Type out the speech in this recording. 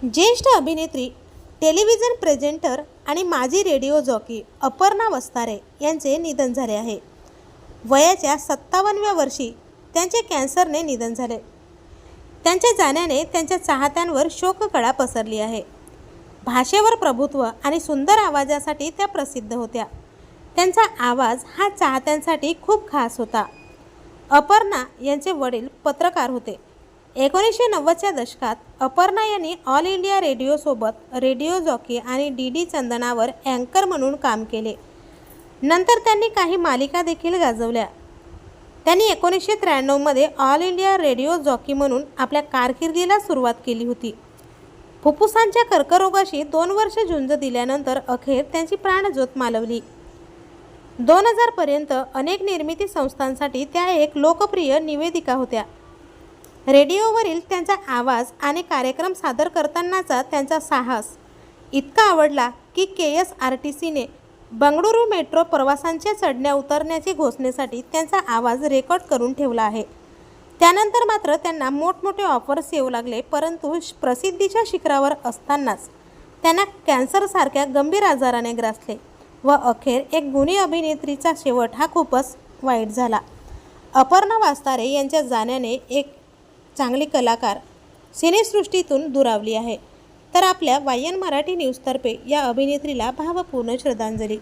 ज्येष्ठ अभिनेत्री, television presenter आणि माजी रेडिओ जॉकी अपर्णा वस्तारे यांचे निधन झाले आहे. वयाच्या 57व्या वर्षी त्यांचे कॅन्सरने निधन झाले. त्यांच्या जाण्याने त्यांच्या चाहत्यांवर शोककळा पसरली आहे. भाषेवर प्रभुत्व आणि सुंदर आवाजासाठी त्या प्रसिद्ध होत्या. त्यांचा आवाज हा चाहत्यांसाठी खूप खास होता. अपर्णा यांचे वडील पत्रकार होते. 1990च्या दशकात अपर्णा यांनी ऑल इंडिया रेडिओसोबत रेडिओ जॉकी आणि डी चंदनावर अँकर म्हणून काम केले. नंतर त्यांनी काही मालिका देखील गाजवल्या. त्यांनी 1993मध्ये ऑल इंडिया रेडिओ जॉकी म्हणून आपल्या कारकिर्दीला सुरुवात केली होती. फुफ्फुसांच्या कर्करोगाशी 2 वर्ष झुंज दिल्यानंतर अखेर त्यांची प्राणज्योत मालवली. 2000 पर्यंत अनेक निर्मिती संस्थांसाठी त्या एक लोकप्रिय निवेदिका होत्या. रेडिओवरील त्यांचा आवाज आणि कार्यक्रम सादर करतानाचा त्यांचा साहस इतका आवडला की KSRTCने बंगळुरू मेट्रो प्रवासांच्या चढण्या उतरण्याच्या घोषणेसाठी त्यांचा आवाज रेकॉर्ड करून ठेवला आहे. त्यानंतर मात्र त्यांना मोठमोठे ऑफर्स येऊ लागले, परंतु प्रसिद्धीच्या शिखरावर असतानाच त्यांना कॅन्सरसारख्या गंभीर आजाराने ग्रासले व अखेर एक गुणी अभिनेत्रीचा शेवट हा खूपच वाईट झाला. अपर्णा वस्तारे यांच्या जाण्याने एक चांगली कलाकार सिनेसृष्टीतून दुरावली आहे. तर आपल्या YN मराठी न्यूजतर्फे या अभिनेत्रीला भावपूर्ण श्रद्धांजली.